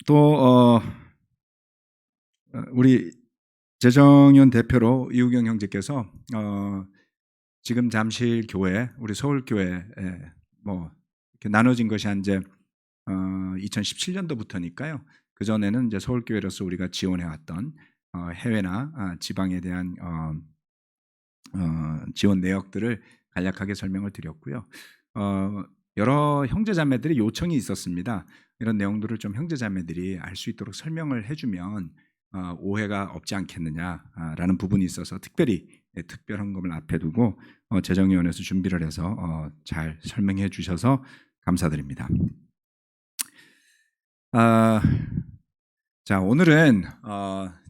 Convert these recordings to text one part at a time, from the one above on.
또 우리 재정연 대표로 이우경 형제께서 지금 잠실 교회, 우리 서울 교회에 뭐 이렇게 나눠진 것이 이제 2017년도부터니까요. 그 전에는 이제 서울 교회로서 우리가 지원해 왔던 해외나 지방에 대한 지원 내역들을 간략하게 설명을 드렸고요. 여러 형제자매들이 요청이 있었습니다. 이런 내용들을 좀 형제자매들이 알 수 있도록 설명을 해주면 오해가 없지 않겠느냐라는 부분이 있어서 특별히 특별 헌금을 앞에 두고 재정위원회에서 준비를 해서 잘 설명해 주셔서 감사드립니다. 자, 오늘은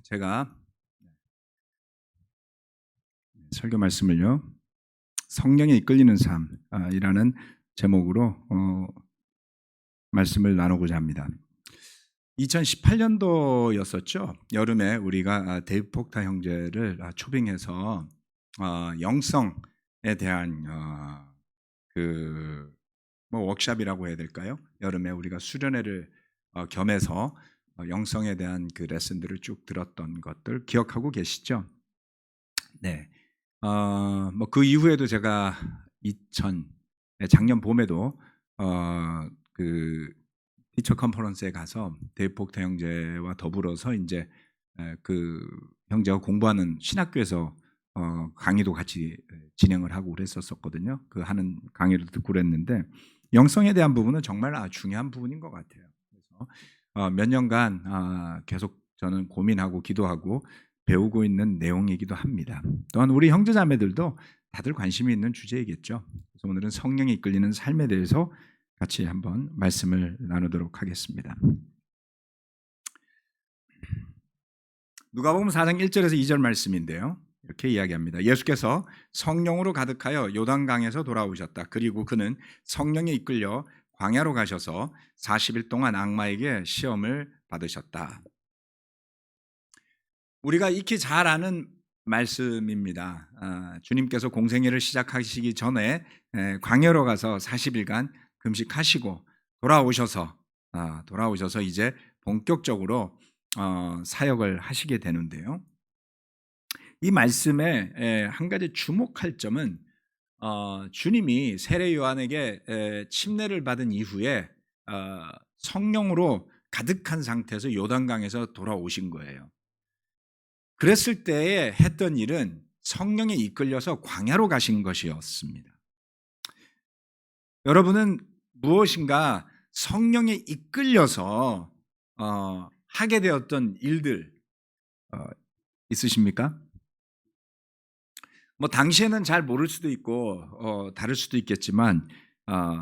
제가 설교 말씀을요, 성령에 이끌리는 삶이라는 제목으로 말씀을 나누고자 합니다. 2018년도였었죠. 여름에 우리가 데이브 폭타 형제를 초빙해서 영성에 대한 워크숍이라고 해야 될까요? 여름에 우리가 수련회를 겸해서 영성에 대한 그 레슨들을 쭉 들었던 것들 기억하고 계시죠? 네. 그 이후에도 제가 작년 봄에도 그 티처 컨퍼런스에 가서 데이브 폭타 형제와 더불어서 이제 그 형제가 공부하는 신학교에서 강의도 같이 진행을 하고 그랬었거든요. 그 하는 강의를 듣고 그랬는데 영성에 대한 부분은 정말 중요한 부분인 것 같아요. 그래서 몇 년간 계속 저는 고민하고 기도하고 배우고 있는 내용이기도 합니다. 또한 우리 형제자매들도 다들 관심이 있는 주제이겠죠. 그래서 오늘은 성령에 이끌리는 삶에 대해서 같이 한번 말씀을 나누도록 하겠습니다. 누가복음 4장 1절에서 2절 말씀인데요. 이렇게 이야기합니다. 예수께서 성령으로 가득하여 요단강에서 돌아오셨다. 그리고 그는 성령에 이끌려 광야로 가셔서 40일 동안 악마에게 시험을 받으셨다. 우리가 익히 잘 아는 말씀입니다. 주님께서 공생애를 시작하시기 전에 광야로 가서 40일간 금식하시고 돌아오셔서 이제 본격적으로 사역을 하시게 되는데요. 이 말씀에 한 가지 주목할 점은 주님이 세례 요한에게 침례를 받은 이후에 성령으로 가득한 상태에서 요단강에서 돌아오신 거예요. 그랬을 때에 했던 일은 성령에 이끌려서 광야로 가신 것이었습니다. 여러분은 무엇인가 성령에 이끌려서 하게 되었던 일들 있으십니까? 당시에는 잘 모를 수도 있고 다를 수도 있겠지만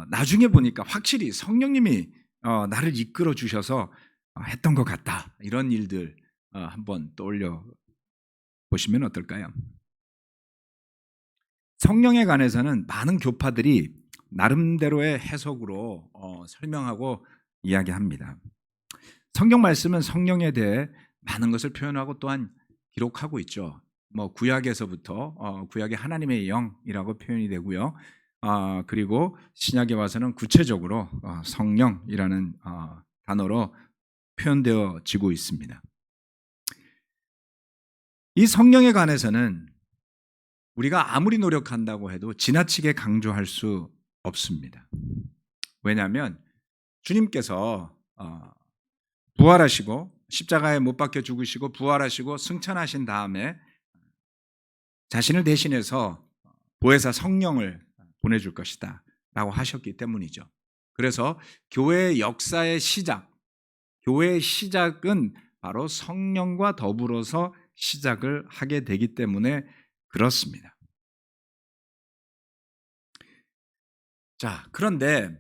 나중에 보니까 확실히 성령님이 나를 이끌어 주셔서 했던 것 같다. 이런 일들 한번 떠올려 보시면 어떨까요? 성령에 관해서는 많은 교파들이 나름대로의 해석으로 설명하고 이야기합니다. 성경 말씀은 성령에 대해 많은 것을 표현하고 또한 기록하고 있죠. 구약에서부터 구약의 하나님의 영이라고 표현이 되고요. 그리고 신약에 와서는 구체적으로 성령이라는 단어로 표현되어지고 있습니다. 이 성령에 관해서는 우리가 아무리 노력한다고 해도 지나치게 강조할 수 없습니다. 왜냐하면 주님께서 부활하시고 십자가에 못 박혀 죽으시고 부활하시고 승천하신 다음에 자신을 대신해서 보혜사 성령을 보내줄 것이다 라고 하셨기 때문이죠. 그래서 교회의 역사의 교회의 시작은 바로 성령과 더불어서 시작을 하게 되기 때문에 그렇습니다. 자, 그런데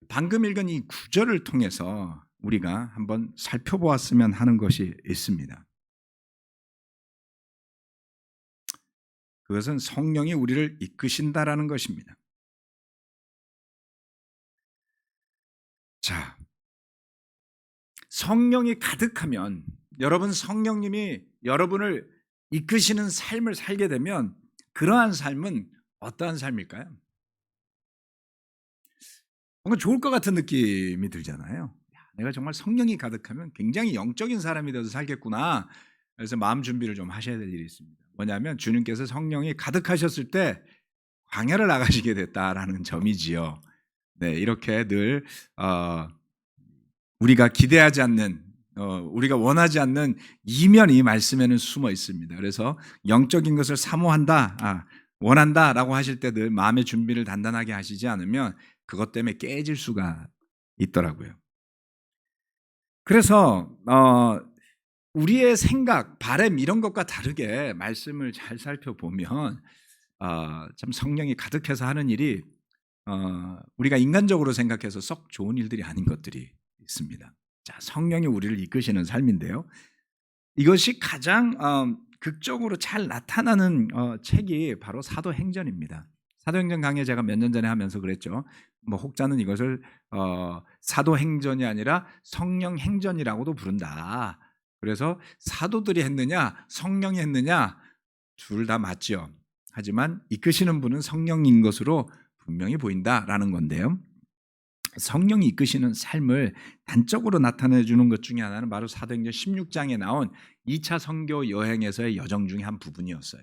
방금 읽은 이 구절을 통해서 우리가 한번 살펴보았으면 하는 것이 있습니다. 그것은 성령이 우리를 이끄신다라는 것입니다. 자, 성령이 가득하면 여러분 성령님이 여러분을 이끄시는 삶을 살게 되면 그러한 삶은 어떠한 삶일까요? 뭔가 좋을 것 같은 느낌이 들잖아요. 내가 정말 성령이 가득하면 굉장히 영적인 사람이 되어서 살겠구나. 그래서 마음 준비를 좀 하셔야 될 일이 있습니다. 뭐냐면 주님께서 성령이 가득하셨을 때 광야를 나가시게 됐다라는 점이지요. 네, 이렇게 늘 우리가 기대하지 않는 우리가 원하지 않는 이면이 말씀에는 숨어 있습니다. 그래서 영적인 것을 사모한다, 원한다라고 하실 때 늘 마음의 준비를 단단하게 하시지 않으면 그것 때문에 깨질 수가 있더라고요. 그래서 우리의 생각, 바람 이런 것과 다르게 말씀을 잘 살펴보면 참 성령이 가득해서 하는 일이 우리가 인간적으로 생각해서 썩 좋은 일들이 아닌 것들이 있습니다. 자, 성령이 우리를 이끄시는 삶인데요. 이것이 가장 극적으로 잘 나타나는 책이 바로 사도행전입니다. 사도행전 강의 제가 몇 년 전에 하면서 그랬죠. 뭐 혹자는 이것을 사도행전이 아니라 성령행전이라고도 부른다. 그래서 사도들이 했느냐, 성령이 했느냐 둘 다 맞죠. 하지만 이끄시는 분은 성령인 것으로 분명히 보인다라는 건데요. 성령이 이끄시는 삶을 단적으로 나타내 주는 것 중에 하나는 바로 사도행전 16장에 나온 2차 선교 여행에서의 여정 중에 한 부분이었어요.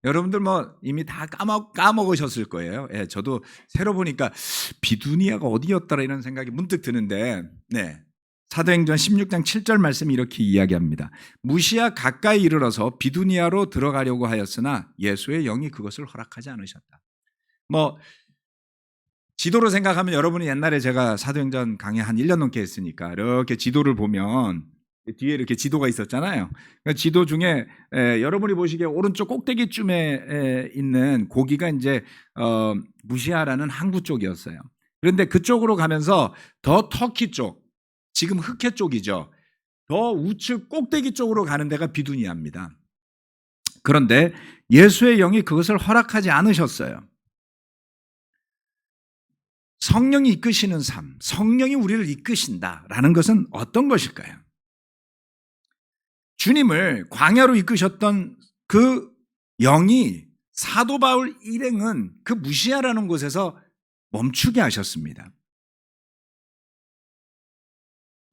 여러분들 뭐 이미 다 까먹으셨을 거예요. 예, 저도 새로 보니까 비두니아가 어디였더라 이런 생각이 문득 드는데, 네, 사도행전 16장 7절 말씀이 이렇게 이야기합니다. 무시아 가까이 이르러서 비두니아로 들어가려고 하였으나 예수의 영이 그것을 허락하지 않으셨다. 뭐 지도로 생각하면 여러분이 옛날에 제가 사도행전 강의 한 1년 넘게 했으니까 이렇게 지도를 보면 뒤에 이렇게 지도가 있었잖아요. 그러니까 지도 중에 여러분이 보시기에 오른쪽 꼭대기쯤에 있는 고기가 이제 무시아라는 항구 쪽이었어요. 그런데 그쪽으로 가면서 더 터키 쪽, 지금 흑해 쪽이죠. 더 우측 꼭대기 쪽으로 가는 데가 비두니아입니다. 그런데 예수의 영이 그것을 허락하지 않으셨어요. 성령이 이끄시는 삶, 성령이 우리를 이끄신다라는 것은 어떤 것일까요? 주님을 광야로 이끄셨던 그 영이 사도 바울 일행은 그 무시아라는 곳에서 멈추게 하셨습니다.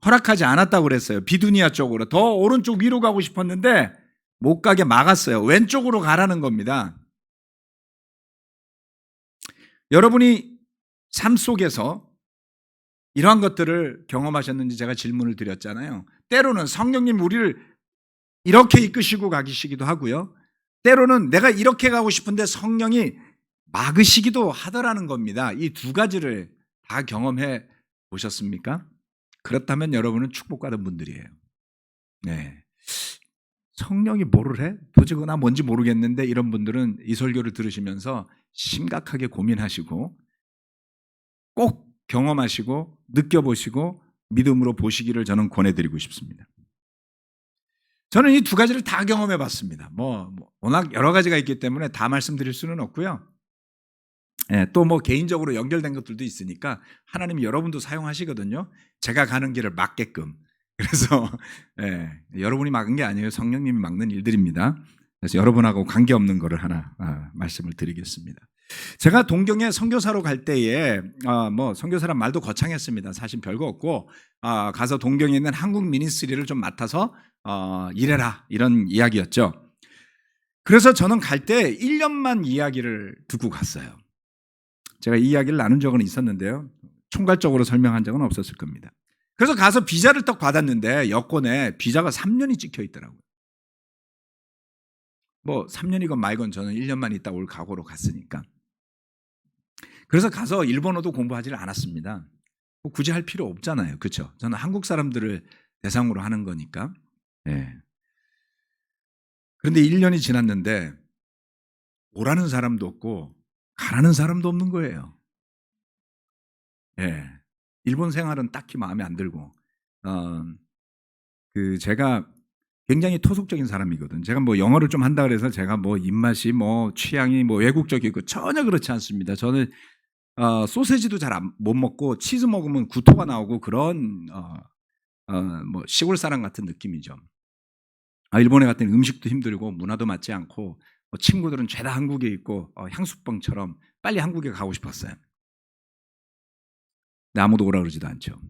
허락하지 않았다고 그랬어요. 비두니아 쪽으로. 더 오른쪽 위로 가고 싶었는데 못 가게 막았어요. 왼쪽으로 가라는 겁니다. 여러분이 삶 속에서 이러한 것들을 경험하셨는지 제가 질문을 드렸잖아요. 때로는 성령님 우리를 이렇게 이끄시고 가시기도 하고요. 때로는 내가 이렇게 가고 싶은데 성령이 막으시기도 하더라는 겁니다. 이 두 가지를 다 경험해 보셨습니까? 그렇다면 여러분은 축복받은 분들이에요. 네. 성령이 뭐를 해? 도저히 나 뭔지 모르겠는데 이런 분들은 이 설교를 들으시면서 심각하게 고민하시고 꼭 경험하시고 느껴보시고 믿음으로 보시기를 저는 권해드리고 싶습니다. 저는 이 두 가지를 다 경험해 봤습니다. 워낙 여러 가지가 있기 때문에 다 말씀드릴 수는 없고요. 또 뭐 개인적으로 연결된 것들도 있으니까 하나님이 여러분도 사용하시거든요. 제가 가는 길을 막게끔. 그래서 여러분이 막은 게 아니에요. 성령님이 막는 일들입니다. 그래서 여러분하고 관계없는 거를 하나 말씀을 드리겠습니다. 제가 동경에 선교사로 갈 때에 뭐 선교사란 말도 거창했습니다. 사실 별거 없고 가서 동경에 있는 한국 미니스트리를 좀 맡아서 일해라 이런 이야기였죠. 그래서 저는 갈 때 1년만 이야기를 듣고 갔어요. 제가 이 이야기를 나눈 적은 있었는데요. 총괄적으로 설명한 적은 없었을 겁니다. 그래서 가서 비자를 딱 받았는데 여권에 비자가 3년이 찍혀 있더라고요. 뭐 3년이건 말건 저는 1년만 있다 올 각오로 갔으니까. 그래서 가서 일본어도 공부하지를 않았습니다. 뭐 굳이 할 필요 없잖아요. 그렇죠? 저는 한국 사람들을 대상으로 하는 거니까. 그런데 1년이 지났는데 오라는 사람도 없고 가라는 사람도 없는 거예요. 일본 생활은 딱히 마음에 안 들고 제가 굉장히 토속적인 사람이거든. 제가 뭐 영어를 좀 한다 그래서 제가 뭐 입맛이 뭐 취향이 뭐 외국적이고 전혀 그렇지 않습니다. 저는 소세지도 잘 못 먹고 치즈 먹으면 구토가 나오고 그런 뭐 시골 사람 같은 느낌이죠. 일본에 갔더니 음식도 힘들고 문화도 맞지 않고 친구들은 죄다 한국에 있고 향수병처럼 빨리 한국에 가고 싶었어요. 근데 아무도 오라 그러지도 않죠.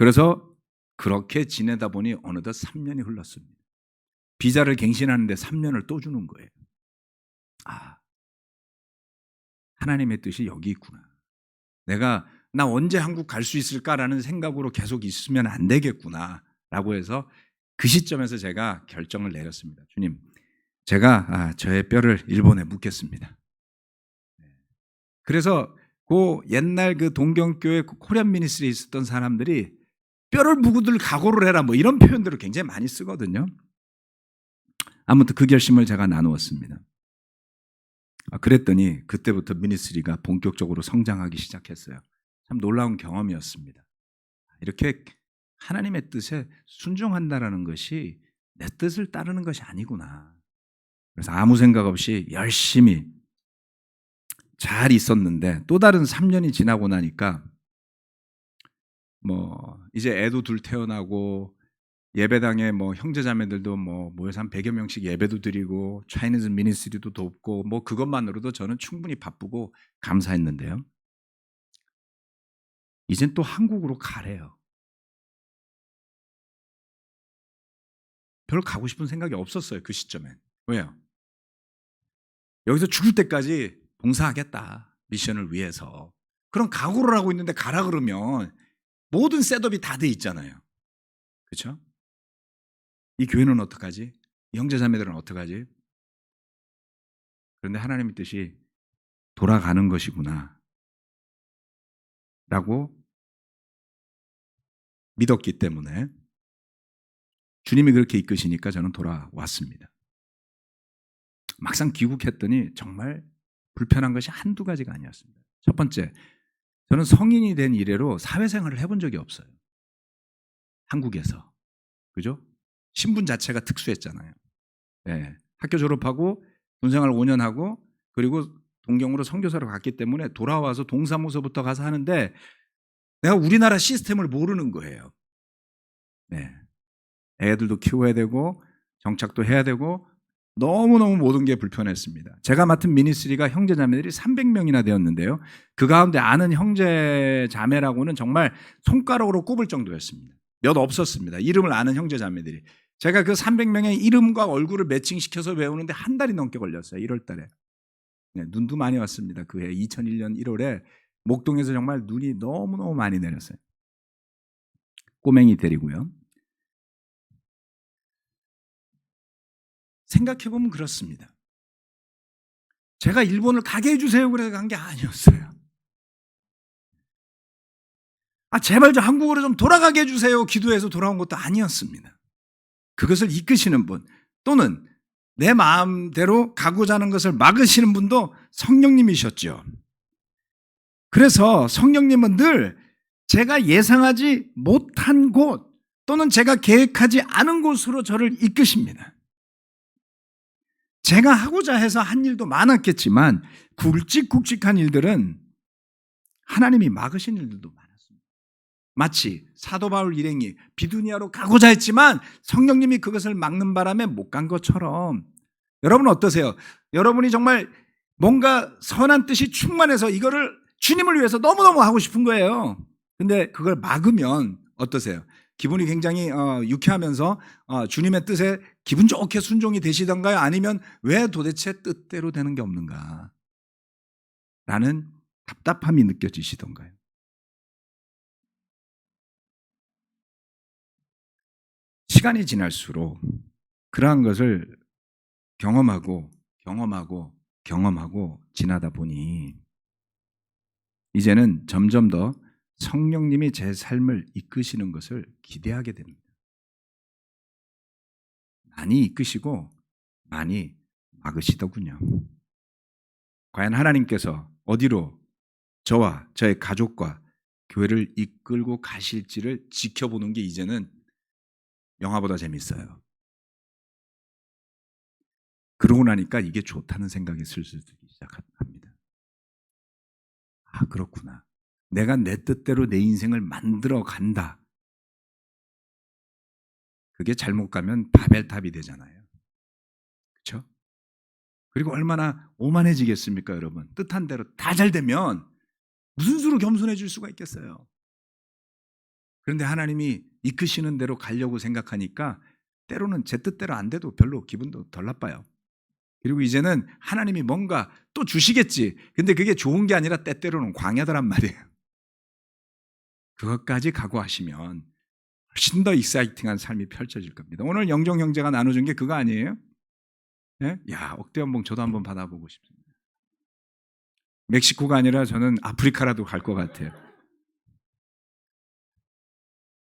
그래서 그렇게 지내다 보니 어느덧 3년이 흘렀습니다. 비자를 갱신하는데 3년을 또 주는 거예요. 아, 하나님의 뜻이 여기 있구나. 나 언제 한국 갈 수 있을까라는 생각으로 계속 있으면 안 되겠구나라고 해서 그 시점에서 제가 결정을 내렸습니다. 주님, 제가 저의 뼈를 일본에 묻겠습니다. 그래서 그 옛날 그 동경교회 코리안 미니스트리에 있었던 사람들이 뼈를 묵을 각오를 해라 뭐 이런 표현들을 굉장히 많이 쓰거든요. 아무튼 그 결심을 제가 나누었습니다. 그랬더니 그때부터 미니스트리가 본격적으로 성장하기 시작했어요. 참 놀라운 경험이었습니다. 이렇게 하나님의 뜻에 순종한다라는 것이 내 뜻을 따르는 것이 아니구나. 그래서 아무 생각 없이 열심히 잘 있었는데 또 다른 3년이 지나고 나니까 이제 애도 둘 태어나고 예배당에 형제자매들도 모여서 한 100여 명씩 예배도 드리고 차이니즈 미니스트리도 돕고 그것만으로도 저는 충분히 바쁘고 감사했는데요. 이젠 또 한국으로 가래요. 별로 가고 싶은 생각이 없었어요. 그 시점엔. 왜요? 여기서 죽을 때까지 봉사하겠다. 미션을 위해서. 그런 각오를 하고 있는데 가라 그러면 모든 셋업이 다 돼 있잖아요. 그렇죠? 이 교회는 어떡하지? 이 형제자매들은 어떡하지? 그런데 하나님의 뜻이 돌아가는 것이구나 라고 믿었기 때문에 주님이 그렇게 이끄시니까 저는 돌아왔습니다. 막상 귀국했더니 정말 불편한 것이 한두 가지가 아니었습니다. 첫 번째, 저는 성인이 된 이래로 사회생활을 해본 적이 없어요. 한국에서. 그죠? 신분 자체가 특수했잖아요. 네. 학교 졸업하고 군생활 5년 하고 그리고 동경으로 선교사로 갔기 때문에 돌아와서 동사무소부터 가서 하는데 내가 우리나라 시스템을 모르는 거예요. 네. 애들도 키워야 되고 정착도 해야 되고 너무너무 모든 게 불편했습니다. 제가 맡은 미니스트리가 형제자매들이 300명이나 되었는데요. 그 가운데 아는 형제자매라고는 정말 손가락으로 꼽을 정도였습니다. 몇 없었습니다. 이름을 아는 형제자매들이. 제가 그 300명의 이름과 얼굴을 매칭시켜서 외우는데 한 달이 넘게 걸렸어요. 1월 달에. 네, 눈도 많이 왔습니다. 그 해 2001년 1월에 목동에서 정말 눈이 너무너무 많이 내렸어요. 꼬맹이 데리고요. 생각해보면 그렇습니다. 제가 일본을 가게 해주세요 그래서 간 게 아니었어요. 제발 좀 한국으로 좀 돌아가게 해주세요 기도해서 돌아온 것도 아니었습니다. 그것을 이끄시는 분 또는 내 마음대로 가고자 하는 것을 막으시는 분도 성령님이셨죠. 그래서 성령님은 늘 제가 예상하지 못한 곳 또는 제가 계획하지 않은 곳으로 저를 이끄십니다. 제가 하고자 해서 한 일도 많았겠지만 굵직굵직한 일들은 하나님이 막으신 일들도 많았습니다. 마치 사도 바울 일행이 비두니아로 가고자 했지만 성령님이 그것을 막는 바람에 못 간 것처럼 여러분은 어떠세요? 여러분이 정말 뭔가 선한 뜻이 충만해서 이거를 주님을 위해서 너무너무 하고 싶은 거예요. 근데 그걸 막으면 어떠세요? 기분이 굉장히 유쾌하면서 주님의 뜻에 기분 좋게 순종이 되시던가요? 아니면 왜 도대체 뜻대로 되는 게 없는가? 라는 답답함이 느껴지시던가요? 시간이 지날수록 그러한 것을 경험하고 지나다 보니 이제는 점점 더 성령님이 제 삶을 이끄시는 것을 기대하게 됩니다. 많이 이끄시고 많이 막으시더군요. 과연 하나님께서 어디로 저와 저의 가족과 교회를 이끌고 가실지를 지켜보는 게 이제는 영화보다 재밌어요. 그러고 나니까 이게 좋다는 생각이 슬슬 들기 시작합니다. 그렇구나. 내가 내 뜻대로 내 인생을 만들어 간다. 그게 잘못 가면 바벨탑이 되잖아요. 그렇죠? 그리고 얼마나 오만해지겠습니까, 여러분? 뜻한 대로 다 잘 되면 무슨 수로 겸손해질 수가 있겠어요? 그런데 하나님이 이끄시는 대로 가려고 생각하니까 때로는 제 뜻대로 안 돼도 별로 기분도 덜 나빠요. 그리고 이제는 하나님이 뭔가 또 주시겠지. 근데 그게 좋은 게 아니라 때때로는 광야더란 말이에요. 그것까지 각오하시면 훨씬 더 익사이팅한 삶이 펼쳐질 겁니다. 오늘 영정 형제가 나눠준 게 그거 아니에요? 예? 야, 억대연봉 저도 한번 받아보고 싶습니다. 멕시코가 아니라 저는 아프리카라도 갈 것 같아요.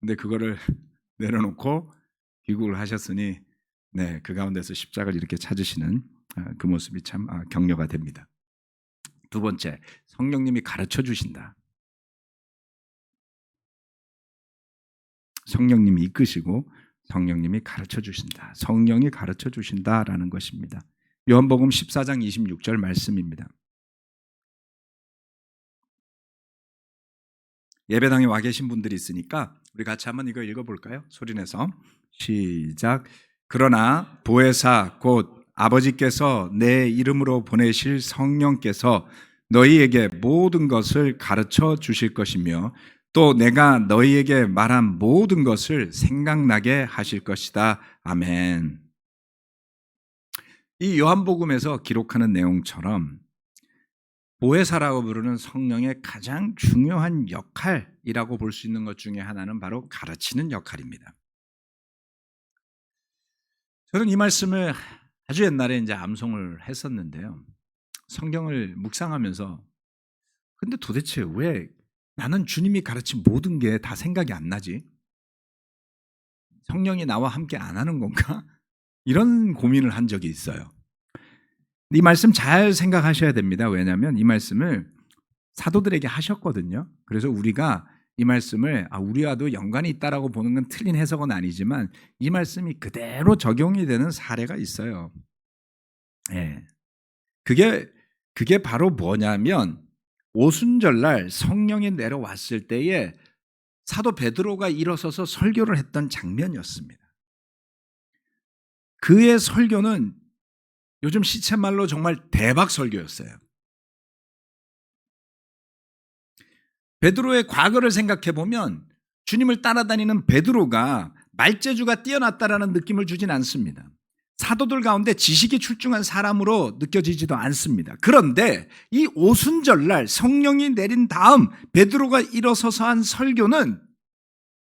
근데 그거를 내려놓고 귀국을 하셨으니 네, 그 가운데서 십자가를 이렇게 찾으시는 그 모습이 참 격려가 됩니다. 두 번째, 성령님이 가르쳐 주신다. 성령님이 이끄시고 성령님이 가르쳐 주신다. 성령이 가르쳐 주신다라는 것입니다. 요한복음 14장 26절 말씀입니다. 예배당에 와 계신 분들이 있으니까 우리 같이 한번 이거 읽어볼까요? 소리내서 시작. 그러나 보혜사 곧 아버지께서 내 이름으로 보내실 성령께서 너희에게 모든 것을 가르쳐 주실 것이며 또 내가 너희에게 말한 모든 것을 생각나게 하실 것이다. 아멘. 이 요한복음에서 기록하는 내용처럼 보혜사라고 부르는 성령의 가장 중요한 역할이라고 볼 수 있는 것 중에 하나는 바로 가르치는 역할입니다. 저는 이 말씀을 아주 옛날에 이제 암송을 했었는데요. 성경을 묵상하면서 근데 도대체 왜 나는 주님이 가르친 모든 게 다 생각이 안 나지? 성령이 나와 함께 안 하는 건가? 이런 고민을 한 적이 있어요. 이 말씀 잘 생각하셔야 됩니다. 왜냐하면 이 말씀을 사도들에게 하셨거든요. 그래서 우리가 이 말씀을 우리와도 연관이 있다라고 보는 건 틀린 해석은 아니지만 이 말씀이 그대로 적용이 되는 사례가 있어요. 예. 그게 바로 뭐냐면 오순절날 성령이 내려왔을 때에 사도 베드로가 일어서서 설교를 했던 장면이었습니다. 그의 설교는 요즘 시쳇말로 정말 대박 설교였어요. 베드로의 과거를 생각해 보면 주님을 따라다니는 베드로가 말재주가 뛰어났다라는 느낌을 주진 않습니다. 사도들 가운데 지식이 출중한 사람으로 느껴지지도 않습니다. 그런데 이 오순절날 성령이 내린 다음 베드로가 일어서서 한 설교는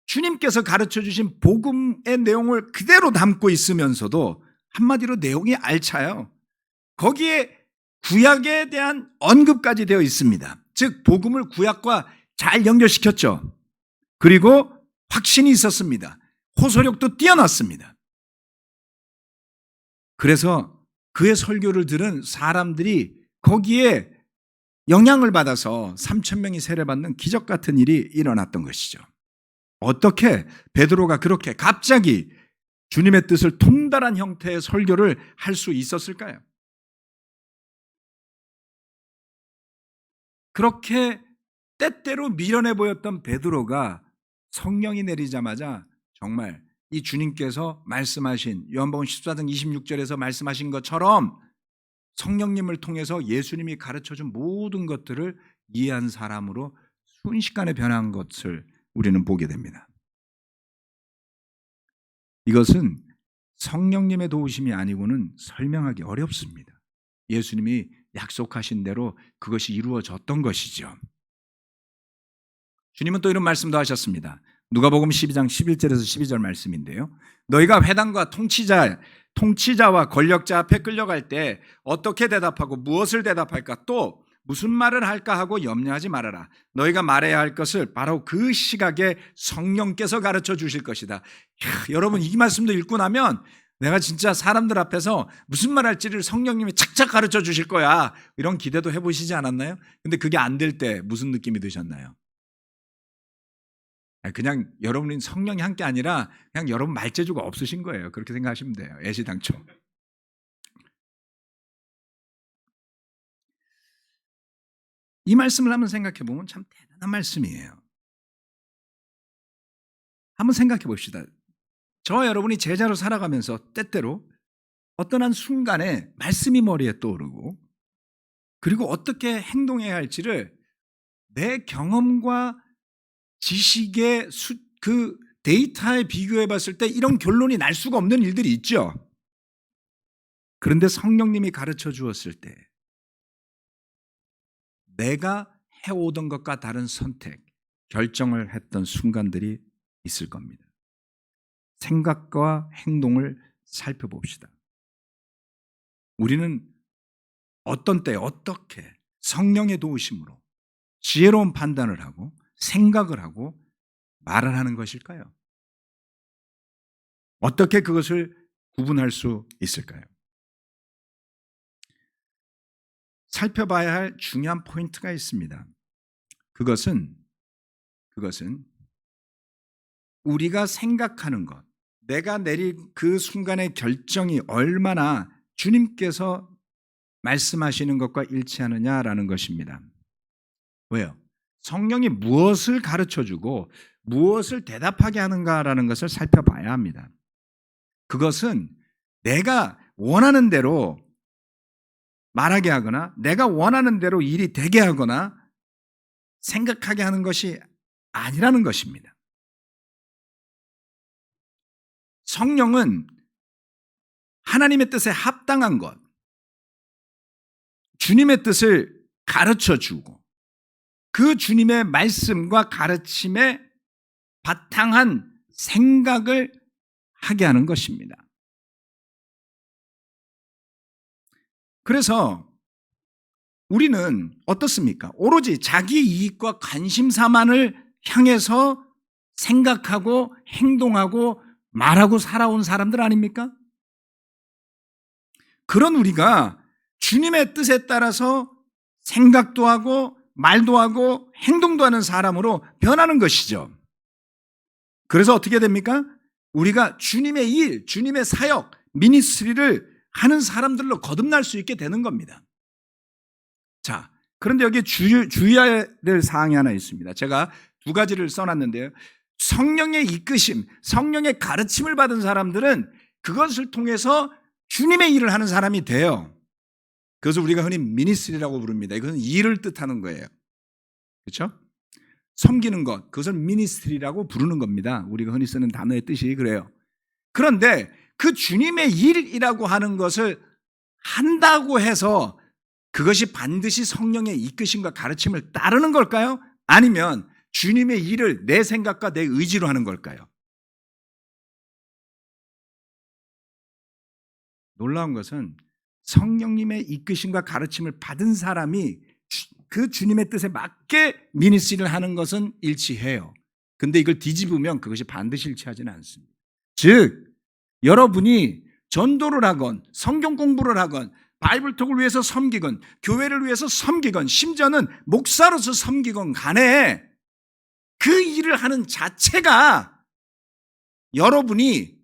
주님께서 가르쳐 주신 복음의 내용을 그대로 담고 있으면서도 한마디로 내용이 알차요. 거기에 구약에 대한 언급까지 되어 있습니다. 즉 복음을 구약과 잘 연결시켰죠. 그리고 확신이 있었습니다. 호소력도 뛰어났습니다. 그래서 그의 설교를 들은 사람들이 거기에 영향을 받아서 3,000명이 세례받는 기적 같은 일이 일어났던 것이죠. 어떻게 베드로가 그렇게 갑자기 주님의 뜻을 통달한 형태의 설교를 할 수 있었을까요? 그렇게 때때로 미련해 보였던 베드로가 성령이 내리자마자 정말 이 주님께서 말씀하신 요한복음 14장 26절에서 말씀하신 것처럼 성령님을 통해서 예수님이 가르쳐준 모든 것들을 이해한 사람으로 순식간에 변한 것을 우리는 보게 됩니다. 이것은 성령님의 도우심이 아니고는 설명하기 어렵습니다. 예수님이 약속하신 대로 그것이 이루어졌던 것이죠. 주님은 또 이런 말씀도 하셨습니다. 누가복음 12장 11절에서 12절 말씀인데요. 너희가 회당과 통치자와 권력자 앞에 끌려갈 때 어떻게 대답하고 무엇을 대답할까 또 무슨 말을 할까 하고 염려하지 말아라. 너희가 말해야 할 것을 바로 그 시각에 성령께서 가르쳐 주실 것이다. 여러분 이 말씀도 읽고 나면 내가 진짜 사람들 앞에서 무슨 말 할지를 성령님이 착착 가르쳐 주실 거야. 이런 기대도 해보시지 않았나요? 근데 그게 안 될 때 무슨 느낌이 드셨나요? 그냥 여러분이 성령이 한 게 아니라 그냥 여러분 말재주가 없으신 거예요. 그렇게 생각하시면 돼요. 애시당초. 이 말씀을 한번 생각해 보면 참 대단한 말씀이에요. 한번 생각해 봅시다. 저와 여러분이 제자로 살아가면서 때때로 어떤 한 순간에 말씀이 머리에 떠오르고 그리고 어떻게 행동해야 할지를 내 경험과 지식의 그 데이터에 비교해 봤을 때 이런 결론이 날 수가 없는 일들이 있죠. 그런데 성령님이 가르쳐 주었을 때 내가 해오던 것과 다른 선택, 결정을 했던 순간들이 있을 겁니다. 생각과 행동을 살펴봅시다. 우리는 어떤 때 어떻게 성령의 도우심으로 지혜로운 판단을 하고 생각을 하고 말을 하는 것일까요? 어떻게 그것을 구분할 수 있을까요? 살펴봐야 할 중요한 포인트가 있습니다. 그것은 우리가 생각하는 것, 내가 내린 그 순간의 결정이 얼마나 주님께서 말씀하시는 것과 일치하느냐라는 것입니다. 왜요? 성령이 무엇을 가르쳐주고 무엇을 대답하게 하는가라는 것을 살펴봐야 합니다. 그것은 내가 원하는 대로 말하게 하거나 내가 원하는 대로 일이 되게 하거나 생각하게 하는 것이 아니라는 것입니다. 성령은 하나님의 뜻에 합당한 것, 주님의 뜻을 가르쳐주고 그 주님의 말씀과 가르침에 바탕한 생각을 하게 하는 것입니다. 그래서 우리는 어떻습니까? 오로지 자기 이익과 관심사만을 향해서 생각하고 행동하고 말하고 살아온 사람들 아닙니까? 그런 우리가 주님의 뜻에 따라서 생각도 하고 말도 하고 행동도 하는 사람으로 변하는 것이죠. 그래서 어떻게 됩니까? 우리가 주님의 일, 주님의 사역, 미니스트리를 하는 사람들로 거듭날 수 있게 되는 겁니다. 자, 그런데 여기에 주의해야 될 사항이 하나 있습니다. 제가 두 가지를 써놨는데요. 성령의 이끄심, 성령의 가르침을 받은 사람들은 그것을 통해서 주님의 일을 하는 사람이 돼요. 그것을 우리가 흔히 미니스트리라고 부릅니다. 이것은 일을 뜻하는 거예요. 그렇죠? 섬기는 것, 그것을 미니스트리라고 부르는 겁니다. 우리가 흔히 쓰는 단어의 뜻이 그래요. 그런데 그 주님의 일이라고 하는 것을 한다고 해서 그것이 반드시 성령의 이끄심과 가르침을 따르는 걸까요? 아니면 주님의 일을 내 생각과 내 의지로 하는 걸까요? 놀라운 것은 성령님의 이끄심과 가르침을 받은 사람이 그 주님의 뜻에 맞게 미니스트리를 하는 것은 일치해요. 근데 이걸 뒤집으면 그것이 반드시 일치하지는 않습니다. 즉, 여러분이 전도를 하건 성경 공부를 하건 바이블톡을 위해서 섬기건 교회를 위해서 섬기건 심지어는 목사로서 섬기건 간에 그 일을 하는 자체가 여러분이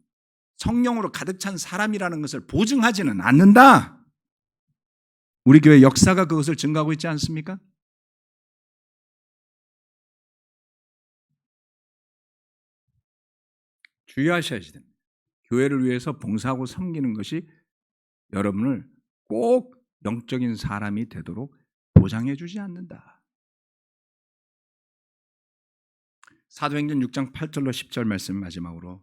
성령으로 가득 찬 사람이라는 것을 보증하지는 않는다. 우리 교회 역사가 그것을 증거하고 있지 않습니까? 주의하셔야 됩니다. 교회를 위해서 봉사하고 섬기는 것이 여러분을 꼭 영적인 사람이 되도록 보장해 주지 않는다. 사도행전 6장 8절로 10절 말씀 마지막으로.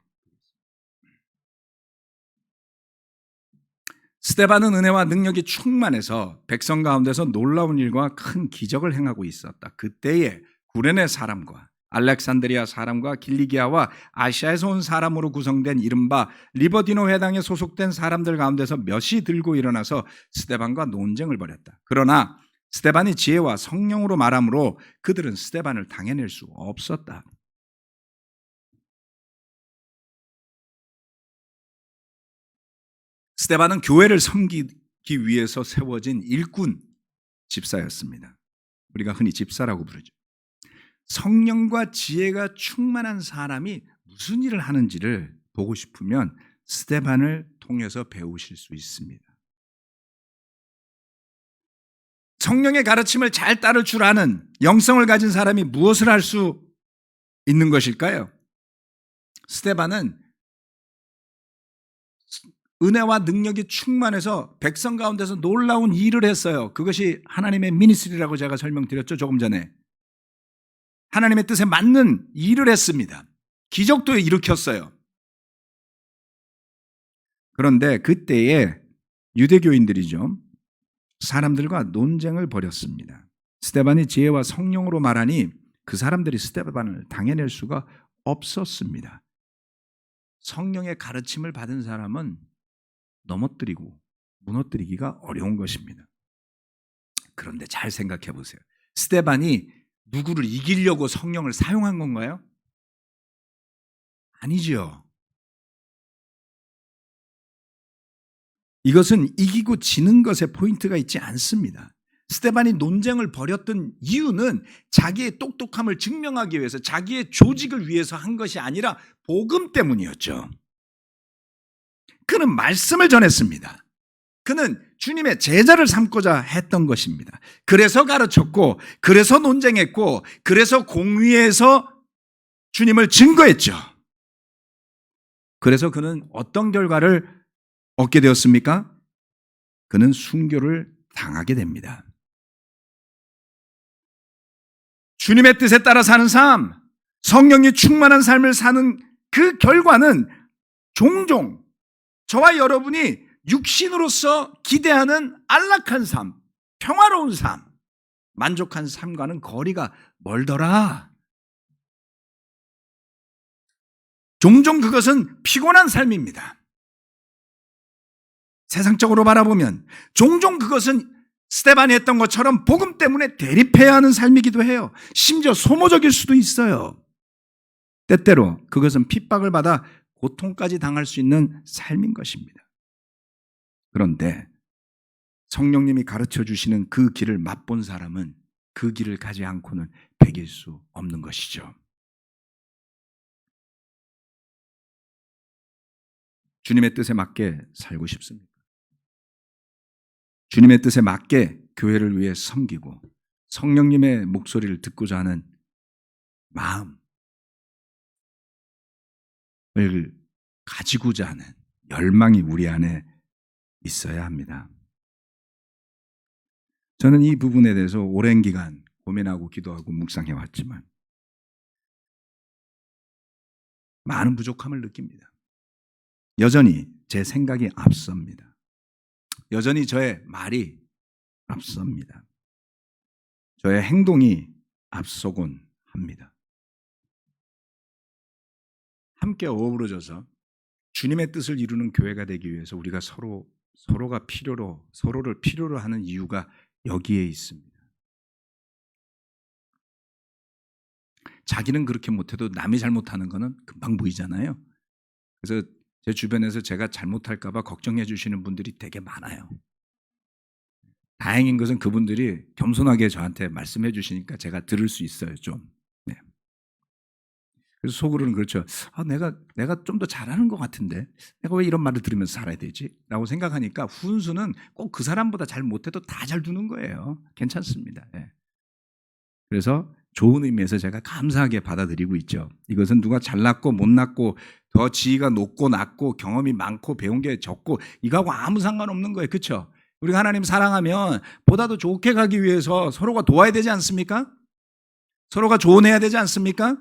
스데반은 은혜와 능력이 충만해서 백성 가운데서 놀라운 일과 큰 기적을 행하고 있었다. 그때에 구레네 사람과 알렉산드리아 사람과 길리기아와 아시아에서 온 사람으로 구성된 이른바 리버디노 회당에 소속된 사람들 가운데서 몇이 들고 일어나서 스데반과 논쟁을 벌였다. 그러나 스데반이 지혜와 성령으로 말함으로 그들은 스데반을 당해낼 수 없었다. 스데반은 교회를 섬기기 위해서 세워진 일꾼 집사였습니다. 우리가 흔히 집사라고 부르죠. 성령과 지혜가 충만한 사람이 무슨 일을 하는지를 보고 싶으면 스데반을 통해서 배우실 수 있습니다. 성령의 가르침을 잘 따를 줄 아는 영성을 가진 사람이 무엇을 할 수 있는 것일까요? 스데반은 은혜와 능력이 충만해서 백성 가운데서 놀라운 일을 했어요. 그것이 하나님의 미니스트리라고 제가 설명드렸죠, 조금 전에. 하나님의 뜻에 맞는 일을 했습니다. 기적도 일으켰어요. 그런데 그때에 유대교인들이죠. 사람들과 논쟁을 벌였습니다. 스데반이 지혜와 성령으로 말하니 그 사람들이 스데반을 당해낼 수가 없었습니다. 성령의 가르침을 받은 사람은 넘어뜨리고 무너뜨리기가 어려운 것입니다. 그런데 잘 생각해 보세요. 스데반이 누구를 이기려고 성령을 사용한 건가요? 아니죠. 이것은 이기고 지는 것에 포인트가 있지 않습니다. 스데반이 논쟁을 벌였던 이유는 자기의 똑똑함을 증명하기 위해서, 자기의 조직을 위해서 한 것이 아니라 복음 때문이었죠. 그는 말씀을 전했습니다. 그는 주님의 제자를 삼고자 했던 것입니다. 그래서 가르쳤고, 그래서 논쟁했고, 그래서 공의에서 주님을 증거했죠. 그래서 그는 어떤 결과를 얻게 되었습니까? 그는 순교를 당하게 됩니다. 주님의 뜻에 따라 사는 삶, 성령이 충만한 삶을 사는 그 결과는 종종 저와 여러분이 육신으로서 기대하는 안락한 삶, 평화로운 삶, 만족한 삶과는 거리가 멀더라. 종종 그것은 피곤한 삶입니다. 세상적으로 바라보면 종종 그것은 스데반이 했던 것처럼 복음 때문에 대립해야 하는 삶이기도 해요. 심지어 소모적일 수도 있어요. 때때로 그것은 핍박을 받아 고통까지 당할 수 있는 삶인 것입니다. 그런데 성령님이 가르쳐 주시는 그 길을 맛본 사람은 그 길을 가지 않고는 배길 수 없는 것이죠. 주님의 뜻에 맞게 살고 싶습니까? 주님의 뜻에 맞게 교회를 위해 섬기고 성령님의 목소리를 듣고자 하는 마음을 가지고자 하는 열망이 우리 안에 있어야 합니다. 저는 이 부분에 대해서 오랜 기간 고민하고 기도하고 묵상해 왔지만 많은 부족함을 느낍니다. 여전히 제 생각이 앞섭니다. 여전히 저의 말이 앞섭니다. 저의 행동이 앞서곤 합니다. 함께 어우러져서 주님의 뜻을 이루는 교회가 되기 위해서 우리가 서로를 필요로 하는 이유가 여기에 있습니다. 자기는 그렇게 못해도 남이 잘못하는 거는 금방 보이잖아요. 그래서 제 주변에서 제가 잘못할까 봐 걱정해 주시는 분들이 되게 많아요. 다행인 것은 그분들이 겸손하게 저한테 말씀해 주시니까 제가 들을 수 있어요, 좀. 네. 그래서 속으로는 그렇죠. 내가 좀 더 잘하는 것 같은데 내가 왜 이런 말을 들으면서 살아야 되지? 라고 생각하니까 훈수는 꼭 그 사람보다 잘 못해도 다 잘 두는 거예요. 괜찮습니다. 네. 그래서 좋은 의미에서 제가 감사하게 받아들이고 있죠. 이것은 누가 잘났고 못났고 더 지위가 높고 낮고 경험이 많고 배운 게 적고 이거하고 아무 상관없는 거예요. 그렇죠? 우리가 하나님 사랑하면 보다 더 좋게 가기 위해서 서로가 도와야 되지 않습니까? 서로가 조언해야 되지 않습니까?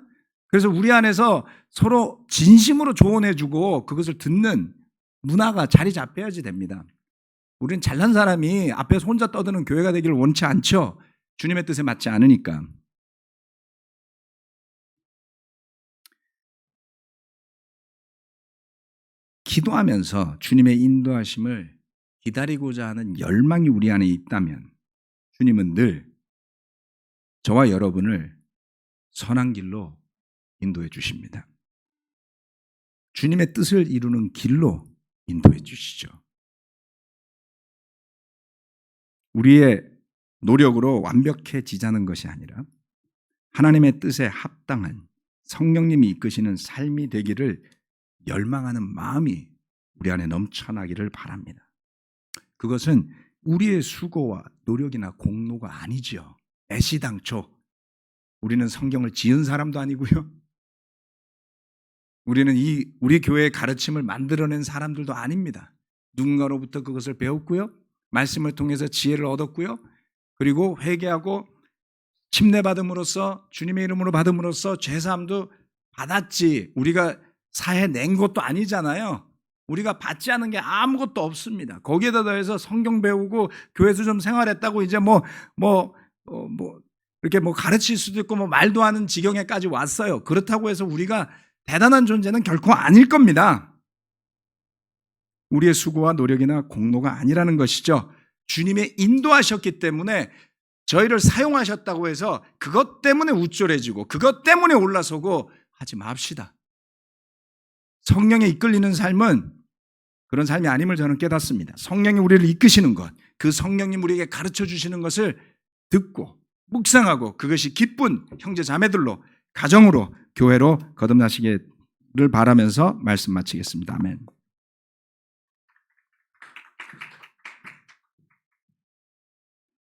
그래서 우리 안에서 서로 진심으로 조언해주고 그것을 듣는 문화가 자리 잡혀야지 됩니다. 우리는 잘난 사람이 앞에서 혼자 떠드는 교회가 되기를 원치 않죠. 주님의 뜻에 맞지 않으니까. 기도하면서 주님의 인도하심을 기다리고자 하는 열망이 우리 안에 있다면 주님은 늘 저와 여러분을 선한 길로 인도해 주십니다. 주님의 뜻을 이루는 길로 인도해 주시죠. 우리의 노력으로 완벽해지자는 것이 아니라 하나님의 뜻에 합당한 성령님이 이끄시는 삶이 되기를 열망하는 마음이 우리 안에 넘쳐나기를 바랍니다. 그것은 우리의 수고와 노력이나 공로가 아니죠. 애시당초 우리는 성경을 지은 사람도 아니고요. 우리는 우리 교회의 가르침을 만들어낸 사람들도 아닙니다. 누군가로부터 그것을 배웠고요. 말씀을 통해서 지혜를 얻었고요. 그리고 회개하고 침례받음으로써 주님의 이름으로 받음으로써 죄사함도 받았지 우리가 사해 낸 것도 아니잖아요. 우리가 받지 않은 게 아무것도 없습니다. 거기에다 더해서 성경 배우고 교회에서 좀 생활했다고 이제 이렇게 가르칠 수도 있고 말도 하는 지경에까지 왔어요. 그렇다고 해서 우리가 대단한 존재는 결코 아닐 겁니다. 우리의 수고와 노력이나 공로가 아니라는 것이죠. 주님의 인도하셨기 때문에 저희를 사용하셨다고 해서 그것 때문에 우쭐해지고 그것 때문에 올라서고 하지 맙시다. 성령에 이끌리는 삶은 그런 삶이 아님을 저는 깨닫습니다. 성령이 우리를 이끄시는 것, 그 성령님 우리에게 가르쳐 주시는 것을 듣고 묵상하고 그것이 기쁜 형제 자매들로 가정으로 교회로 거듭나시기를 바라면서 말씀 마치겠습니다. 아멘.